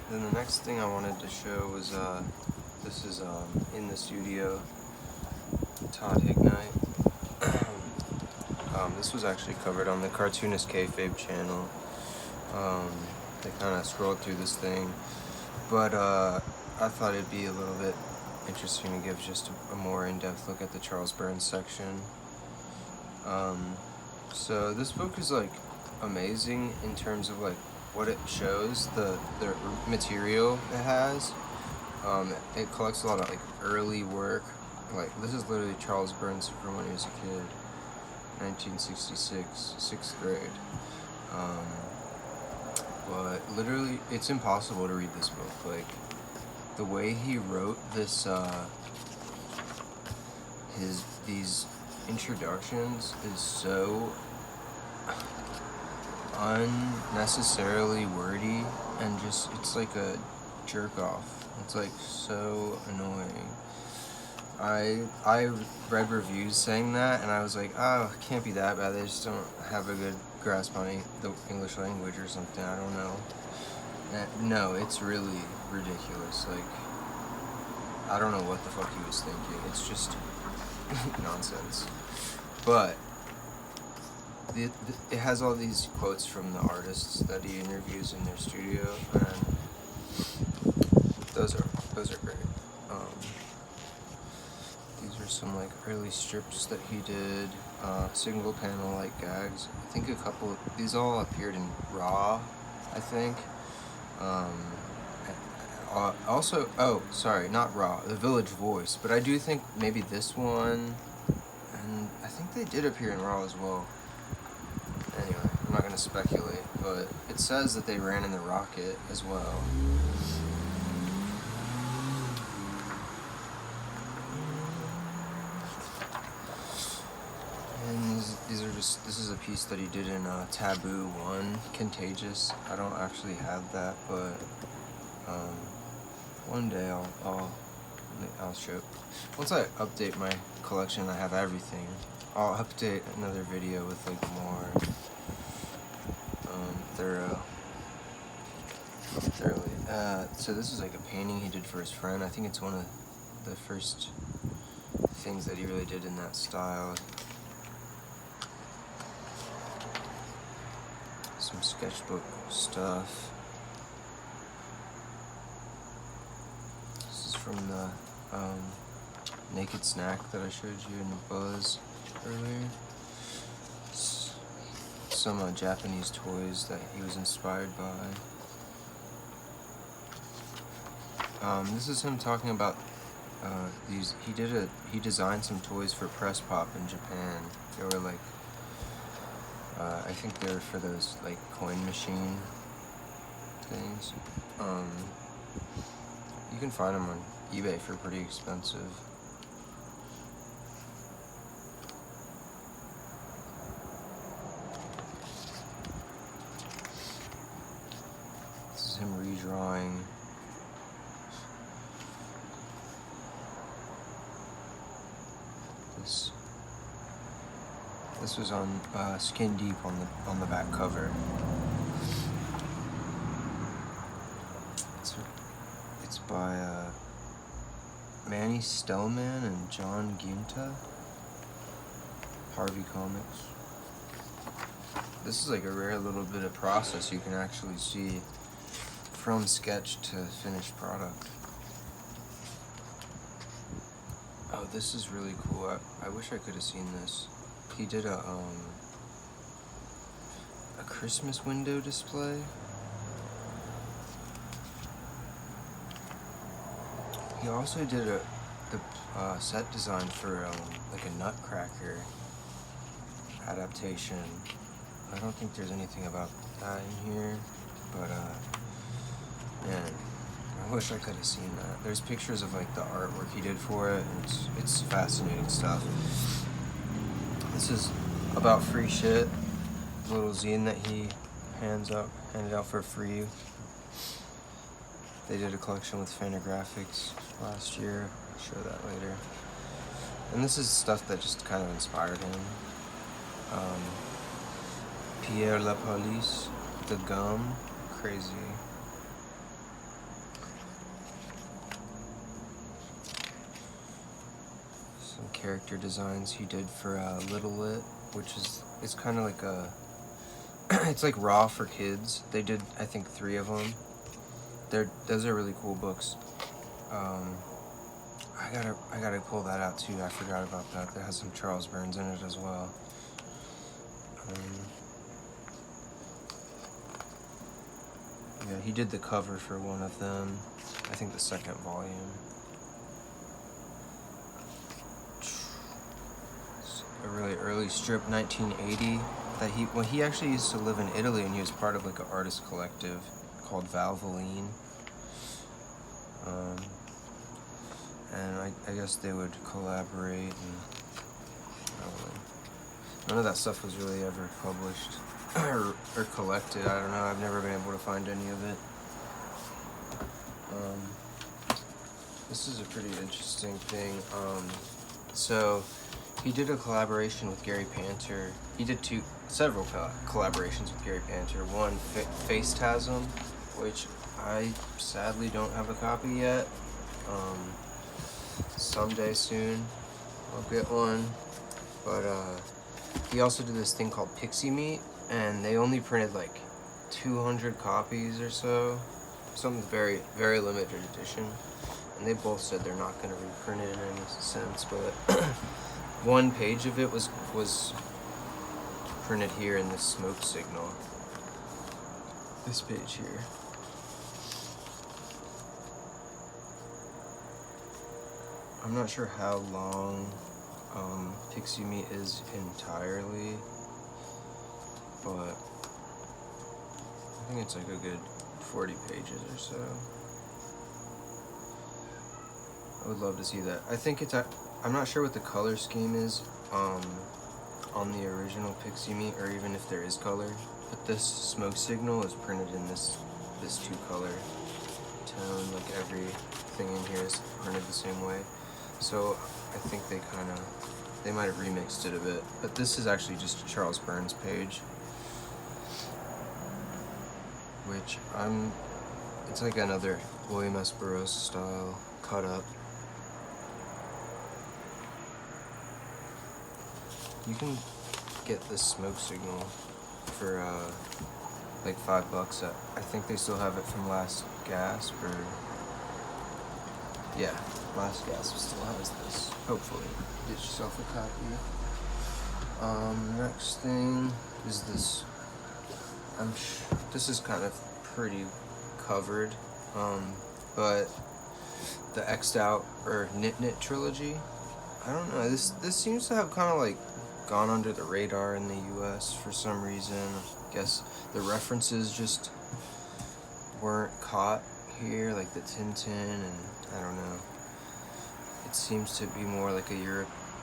Then the next thing I wanted to show was this is in the studio, Todd Hignite. This was actually covered on the Cartoonist Kayfabe channel. They kind of scrolled through this thing, but I thought it'd be a little bit interesting to give just a more in-depth look at the Charles Burns section. So this book is like amazing in terms of like what it shows, the material it has. It collects a lot of like early work. Like this is literally Charles Burns from when he was a kid, 1966, 6th grade. But literally, it's impossible to read this book. Like the way he wrote this, these introductions is so unnecessarily wordy and just it's like a jerk off. It's like so annoying. I read reviews saying that and I was like, oh, it can't be that bad. They just don't have a good grasp on the English language or something. I don't know. No, it's really ridiculous. Like, I don't know what the fuck he was thinking. It's just nonsense. But it has all these quotes from the artists that he interviews in their studio, and those are great. These are some like early strips that he did, single panel like gags. I think a couple. These all appeared in Raw, I think. Also, oh, sorry, not Raw, The Village Voice, but I do think maybe this one, and I think they did appear in Raw as well. Anyway, I'm not going to speculate, but it says that they ran in the Rocket as well. And these are just, this is a piece that he did in Taboo 1, Contagious. I don't actually have that, but one day I'll show. Once I update my collection, I have everything. I'll update another video with like more thoroughly. So this is like a painting he did for his friend. I think it's one of the first things that he really did in that style. Some sketchbook stuff. This is from the Naked Snack that I showed you in the Buzz earlier. Some Japanese toys that he was inspired by. This is him talking about these. He designed some toys for Press Pop in Japan. They were like, I think they were for those like coin machine things. You can find them on eBay for pretty expensive. This is him redrawing this. This was on Skin Deep on the back cover. It's by Manny Stellman and John Ginta, Harvey Comics. This is like a rare little bit of process you can actually see from sketch to finished product. Oh, this is really cool. I wish I could have seen this. He did a Christmas window display. He also did the set design for like a Nutcracker adaptation. I don't think there's anything about that in here, but man, I wish I could have seen that. There's pictures of like the artwork he did for it, and it's fascinating stuff. This is about free shit, a little zine that he handed out for free. They did a collection with Fantagraphics last year. I'll show that later. And this is stuff that just kind of inspired him. Pierre La Police, The Gum, crazy. character designs he did for Little Lit, which is it's kind of like a it's like Raw for kids. They did, I think, 3 of them. Those are really cool books. I gotta pull that out too. I forgot about that. That has some Charles Burns in it as well. Yeah, he did the cover for one of them. I think the second volume. It's a really early strip, 1980. That when he actually used to live in Italy, and he was part of like an artist collective called Valvoline. And I guess they would collaborate, and none of that stuff was really ever published or collected. I don't know. I've never been able to find any of it. This is a pretty interesting thing. So he did a collaboration with Gary Panter. He did several collaborations with Gary Panter. One, Facetasm, which I sadly don't have a copy yet. Someday soon I'll get one. But he also did this thing called Pixie Meat, and they only printed like 200 copies or so. Something very, very limited edition. And they both said they're not going to reprint it in any sense, but one page of it was printed here in this smoke signal. This page here. I'm not sure how long Pixie Meat is entirely, but I think it's like a good 40 pages or so. I would love to see that. I think I'm not sure what the color scheme is on the original Pixie Meat, or even if there is color, but this smoke signal is printed in this 2-color tone. Like everything in here is printed the same way. So I think they might have remixed it a bit, but this is actually just a Charles Burns page, which it's like another William S. Burroughs style cut up. You can get this smoke signal for like $5. I think they still have it from Last Gasp, or yeah, Last Gasp still has this. Hopefully, get yourself a copy. Next thing is this. This is kind of pretty covered, but the X'd Out or Knit Knit trilogy. I don't know. This seems to have kind of like gone under the radar in the U.S. for some reason. I guess the references just weren't caught here, like the Tintin, and I don't know. It seems to be more like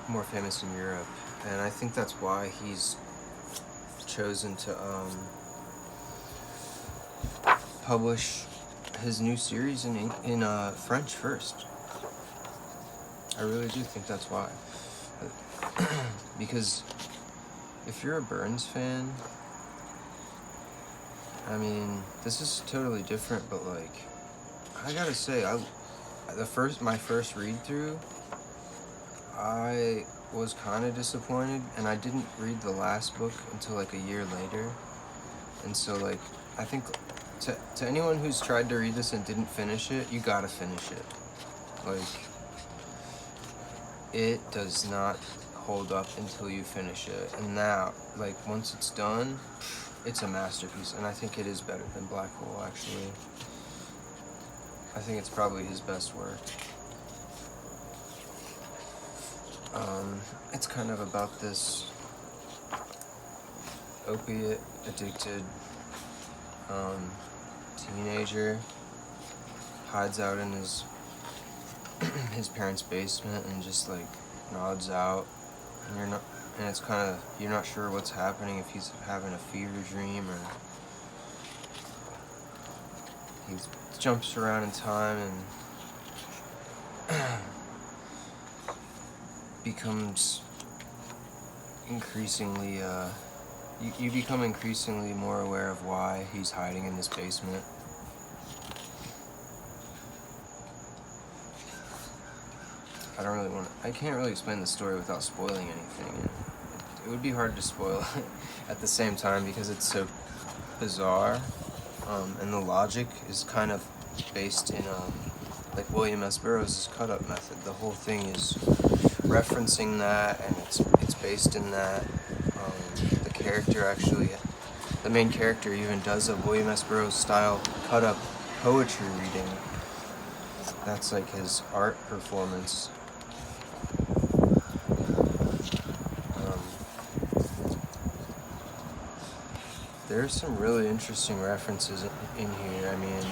more famous in Europe, and I think that's why he's chosen to publish his new series in French first. I really do think that's why. Because if you're a Burns fan, I mean, this is totally different, but like, I gotta say, my first read through, I was kind of disappointed, and I didn't read the last book until like a year later. And so like, I think to anyone who's tried to read this and didn't finish it, you gotta finish it. Like, it does not hold up until you finish it, and now, like, once it's done, it's a masterpiece, and I think it is better than Black Hole, actually. I think it's probably his best work. It's kind of about this opiate addicted teenager, hides out in his parents' basement and just like nods out, and it's kind of, you're not sure what's happening, if he's having a fever dream or he jumps around in time and becomes increasingly you become increasingly more aware of why he's hiding in this basement. I don't really want to, I can't really explain the story without spoiling anything. And it would be hard to spoil at the same time because it's so bizarre, and the logic is kind of based in like William S. Burroughs' cut-up method. The whole thing is referencing that, and it's based in that. The character actually, the main character even does a William S. Burroughs style cut-up poetry reading. That's like his art performance. There's some really interesting references in here. I mean,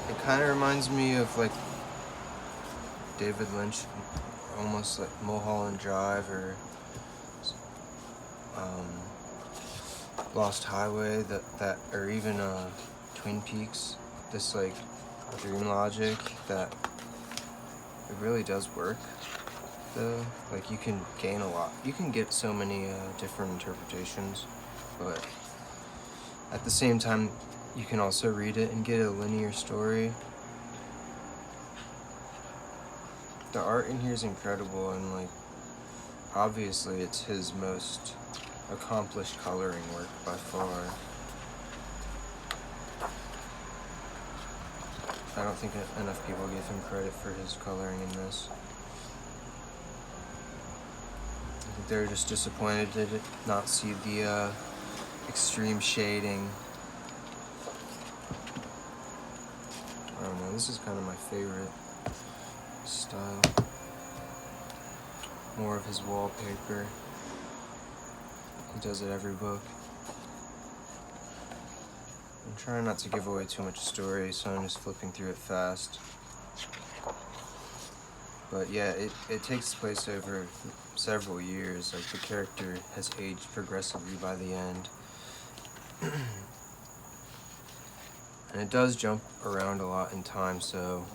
it kind of reminds me of like David Lynch, almost like Mulholland Drive or Lost Highway, that or even Twin Peaks. This like dream logic that it really does work. Though, like you can gain a lot. You can get so many different interpretations, but at the same time, you can also read it and get a linear story. The art in here is incredible, and like obviously it's his most accomplished coloring work by far. I don't think enough people give him credit for his coloring in this. I think they're just disappointed to not see the extreme shading. I don't know, this is kind of my favorite style. More of his wallpaper. He does it every book. I'm trying not to give away too much story, so I'm just flipping through it fast. But yeah, it takes place over several years. Like the character has aged progressively by the end. And it does jump around a lot in time, so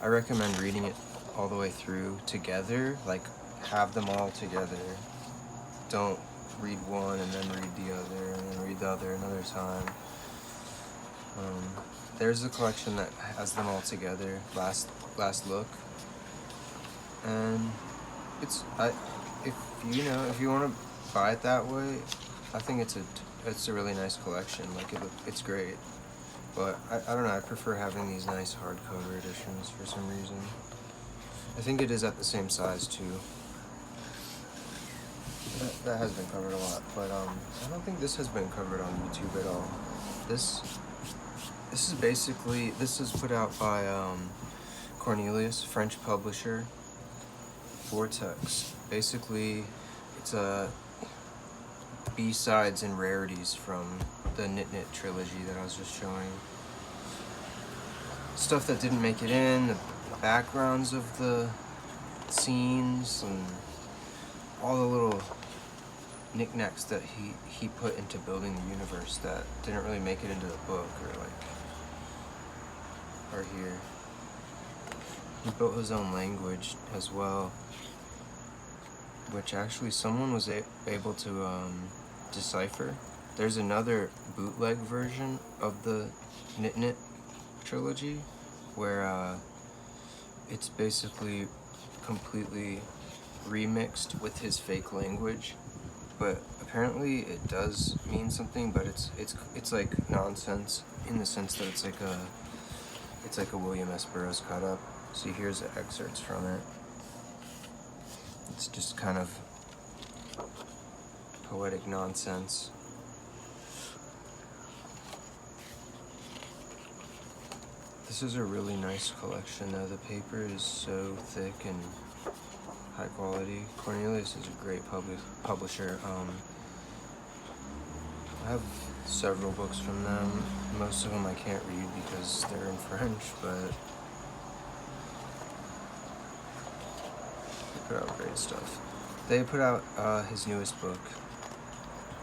I recommend reading it all the way through together, like have them all together. Don't read one and then read the other and then read the other another time. There's a collection that has them all together, last look, and if you want to buy it that way, I think it's a really nice collection. Like it's great, but I don't know. I prefer having these nice hardcover editions for some reason. I think it is at the same size too. That has been covered a lot, but I don't think this has been covered on YouTube at all. This is put out by Cornelius, French publisher, Vortex. Basically, it's a B-sides and rarities from the Knit trilogy that I was just showing. Stuff that didn't make it in, the backgrounds of the scenes, and all the little knickknacks that he put into building the universe that didn't really make it into the book or here. He built his own language as well, which actually someone was able to decipher. There's another bootleg version of the Knit trilogy where it's basically completely remixed with his fake language, but apparently it does mean something, but it's like nonsense in the sense that it's like a William S. Burroughs cut up. So here's the excerpts from it. It's just kind of poetic nonsense. This is a really nice collection though. The paper is so thick and high quality. Cornelius is a great publisher. I have several books from them. Most of them I can't read because they're in French, but they put out great stuff. They put out his newest book,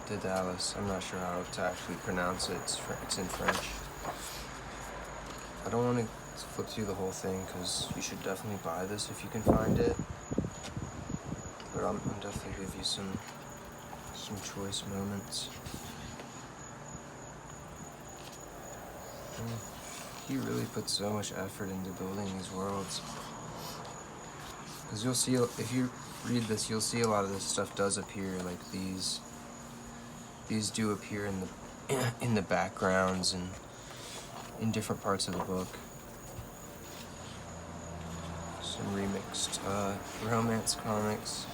Dedales. I'm not sure how to actually pronounce it. It's in French. I don't want to flip through the whole thing because you should definitely buy this if you can find it. But I'm definitely give you some choice moments. He really put so much effort into building these worlds. Because you'll see, if you read this, you'll see a lot of this stuff does appear, like these do appear in the in the backgrounds and in different parts of the book. Some remixed romance comics.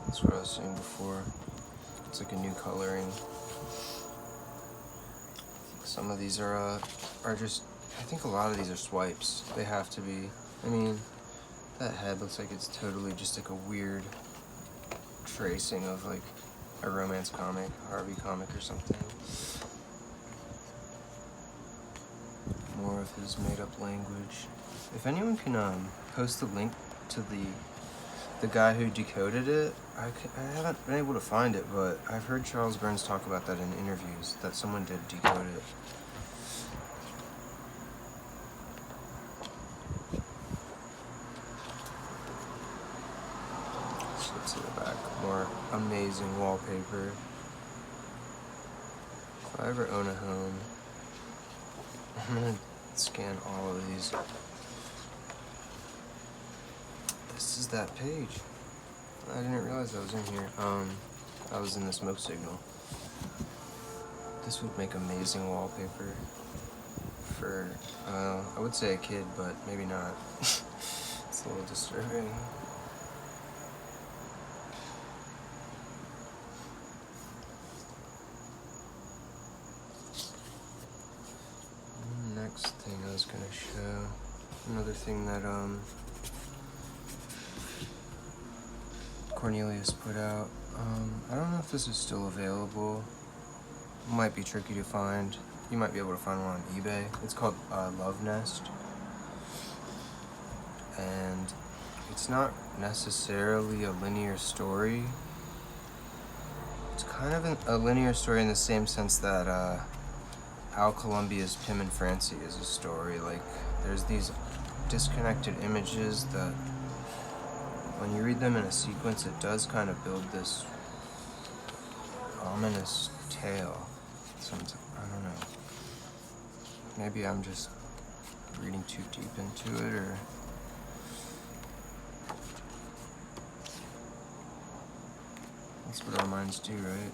That's what I was saying before. It's like a new coloring. Some of these are just, I think a lot of these are swipes. They have to be. I mean, that head looks like it's totally just like a weird tracing of like a romance comic, Harvey comic or something. More of his made-up language. If anyone can post the link to the guy who decoded it, I haven't been able to find it, but I've heard Charles Burns talk about that in interviews, that someone did decode it. Slip to the back. More amazing wallpaper. If I ever own a home, I'm gonna scan all of these. This is that page. I didn't realize I was in here. I was in the smoke signal. This would make amazing wallpaper for, I would say a kid, but maybe not. It's a little disturbing. Next thing I was gonna show, another thing that Cornelius put out. I don't know if this is still available. It might be tricky to find. You might be able to find one on eBay. It's called Love Nest. And it's not necessarily a linear story. It's kind of a linear story in the same sense that Al Columbia's Pim and Francie is a story. Like, there's these disconnected images that when you read them in a sequence, it does kind of build this ominous tale. I don't know. Maybe I'm just reading too deep into it, or that's what our minds do, right?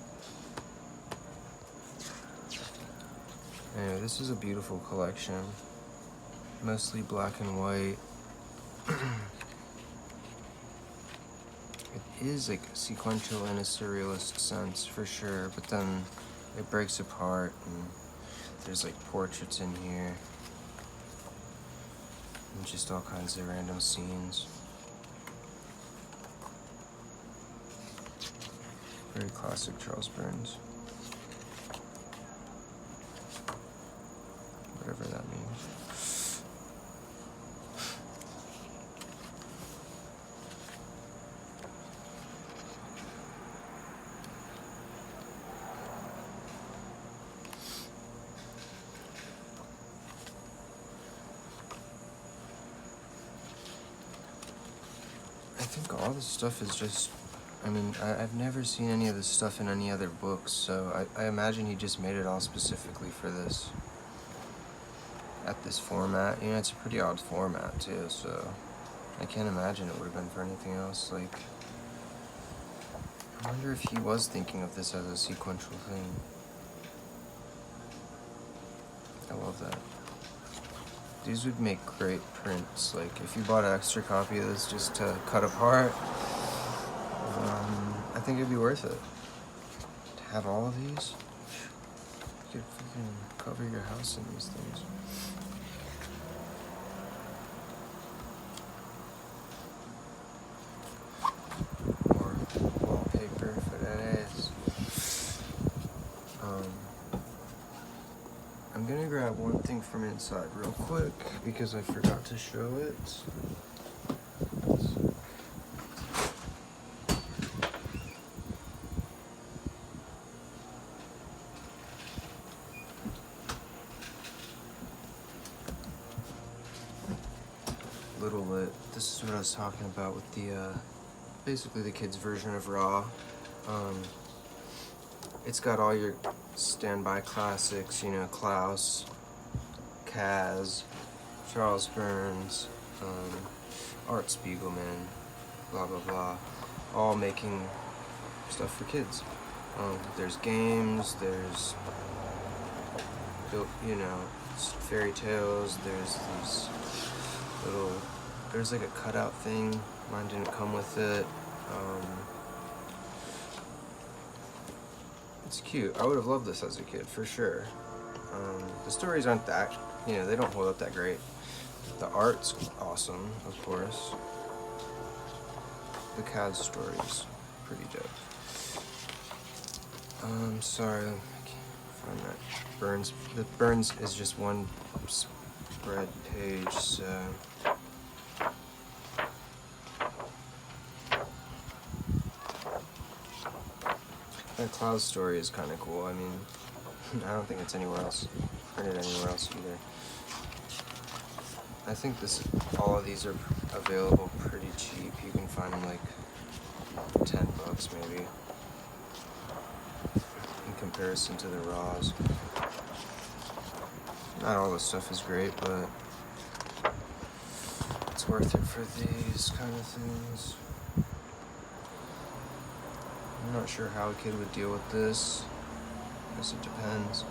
Anyway, this is a beautiful collection. Mostly black and white. It is like sequential in a surrealist sense, for sure, but then it breaks apart and there's like portraits in here and just all kinds of random scenes. Very classic Charles Burns. Whatever that means. I think all this stuff is just, I mean, I've never seen any of this stuff in any other books, so I imagine he just made it all specifically for this. At this format. You know, it's a pretty odd format too, so I can't imagine it would have been for anything else. Like, I wonder if he was thinking of this as a sequential thing. I love that. These would make great prints. Like, if you bought an extra copy of this just to cut apart, I think it'd be worth it. To have all of these, you could freaking cover your house in these things. More wallpaper for Dedales. I'm gonna grab one thing from inside real quick because I forgot to show it. Little Lit. This is what I was talking about with the basically the kids' version of Raw. It's got all your standby classics, you know, Klaus, Kaz, Charles Burns, Art Spiegelman, blah blah blah, all making stuff for kids. There's games, there's, you know, fairy tales, there's these little, there's like a cutout thing, mine didn't come with it. It's cute. I would have loved this as a kid, for sure. The stories aren't that, you know, they don't hold up that great. The art's awesome, of course. The Kaz story's pretty dope. Sorry, I can't find that. Burns. The Burns is just one spread page, so. That Cloud story is kind of cool. I mean, I don't think it's anywhere else, printed anywhere else either. I think all of these are available pretty cheap. You can find them like $10 maybe, in comparison to the raws. Not all the stuff is great, but it's worth it for these kind of things. I'm not sure how a kid would deal with this. I guess it depends.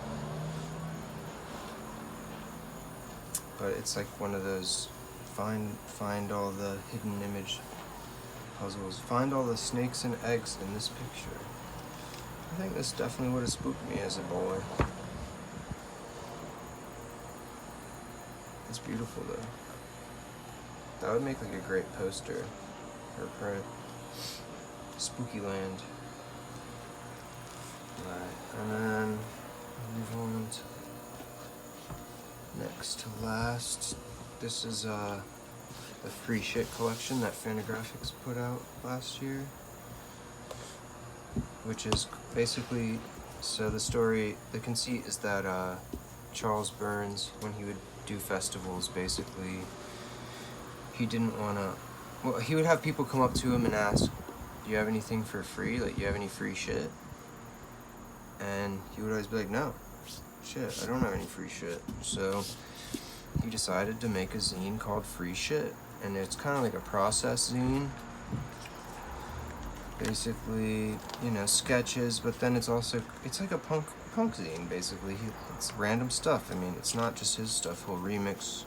But it's like one of those find all the hidden image puzzles. Find all the snakes and eggs in this picture. I think this definitely would have spooked me as a boy. It's beautiful though. That would make like a great poster or print. Spooky Land. Right, and then move on to next to last. This is the free shit collection that Fantagraphics put out last year, which is basically, so the story, the conceit is that Charles Burns, when he would do festivals, basically, he didn't want to, well, he would have people come up to him and ask, do you have anything for free? Like, do you have any free shit? And he would always be like, no, shit, I don't have any free shit. So he decided to make a zine called Free Shit. And it's kind of like a process zine. Basically, you know, sketches, but then it's also, it's like a punk zine, basically. It's random stuff. I mean, it's not just his stuff. He'll remix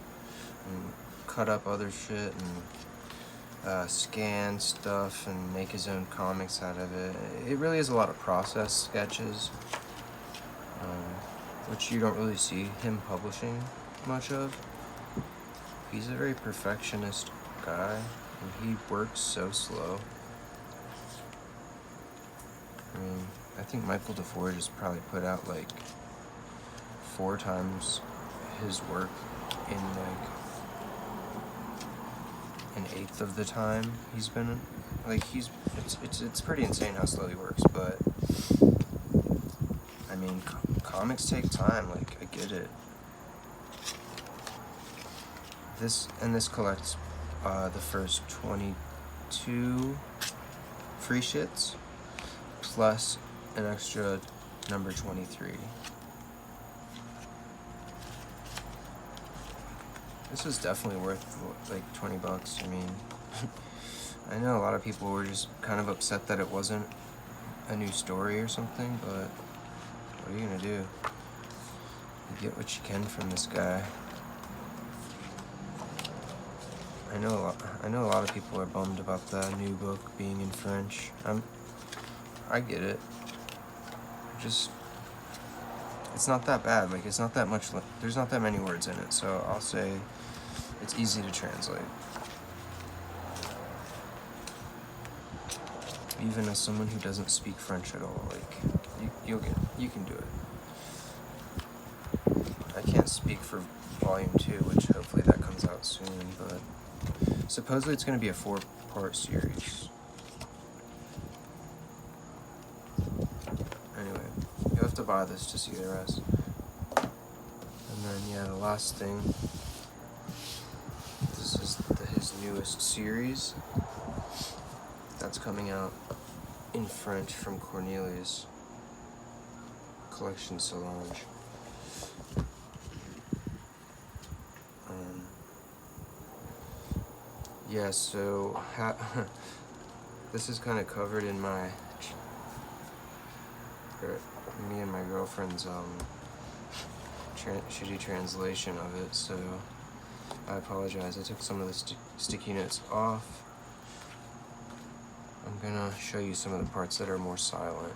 and cut up other shit and scan stuff and make his own comics out of it. It really is a lot of process sketches, which you don't really see him publishing much of. He's a very perfectionist guy, and he works so slow. I mean, I think Michael DeForge has probably put out like 4 times his work in like an eighth of the time he's been, like, it's pretty insane how slow he works, but I mean, comics take time, like, I get it. This collects the first 22 free shits plus an extra number 23. This is definitely worth like $20. I mean, I know a lot of people were just kind of upset that it wasn't a new story or something, but what are you gonna do? You get what you can from this guy. I know a lot of people are bummed about the new book being in French. I get it. Just, it's not that bad. Like, it's not that much. There's not that many words in it, so I'll say it's easy to translate. Even as someone who doesn't speak French at all, like, you can do it. I can't speak for volume 2, which hopefully that comes out soon, but supposedly it's going to be a 4-part series. Anyway, you have to buy this to see the rest. And then, yeah, the last thing, this is his newest series that's coming out in French from Cornelius, collection Solange. Yeah, so this is kind of covered in my me and my girlfriend's shitty translation of it, so I apologize. I took some of the sticky notes off. I'm gonna show you some of the parts that are more silent.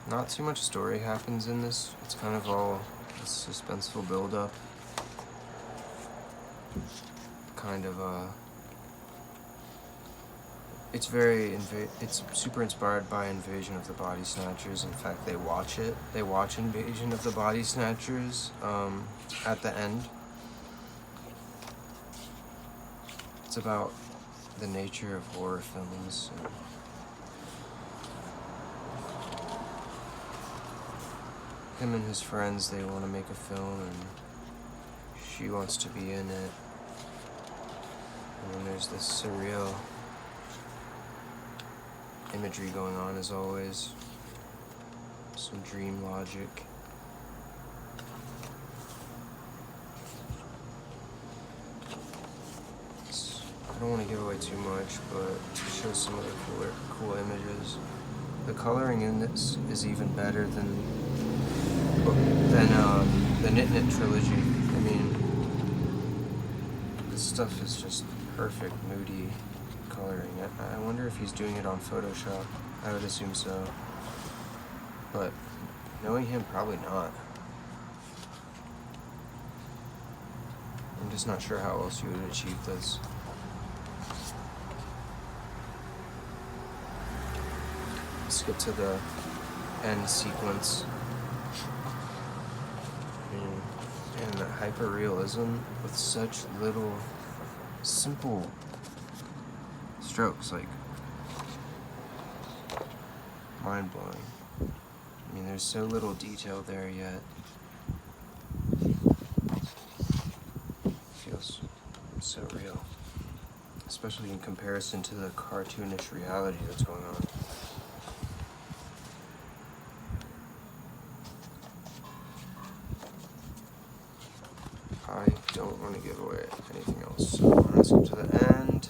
Not too much story happens in this. It's kind of all a suspenseful build-up. Kind of it's super inspired by Invasion of the Body Snatchers. In fact, they watch it. They watch Invasion of the Body Snatchers at the end. It's about the nature of horror films. Him and his friends, they want to make a film, and she wants to be in it. And then there's this surreal imagery going on, as always. Some dream logic. I don't want to give away too much, but to show some of the cool images. The coloring in this is even better than the Knit Knit trilogy. I mean, this stuff is just perfect, moody coloring. I wonder if he's doing it on Photoshop. I would assume so. But knowing him, probably not. I'm just not sure how else you would achieve this. Let's get to the end sequence. And the hyper-realism with such little simple strokes, like mind-blowing. I mean, there's so little detail there yet. It feels so real, especially in comparison to the cartoonish reality that's going on. I don't want to give away anything else, so I'm going to skip to the end.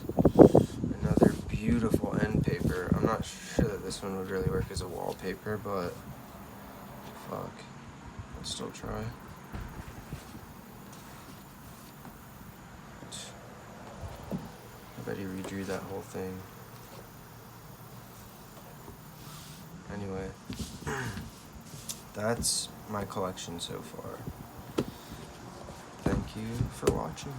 Another beautiful end paper. I'm not sure that this one would really work as a wallpaper, but fuck, I'll still try. I bet he redrew that whole thing. Anyway, that's my collection so far. Thank you for watching.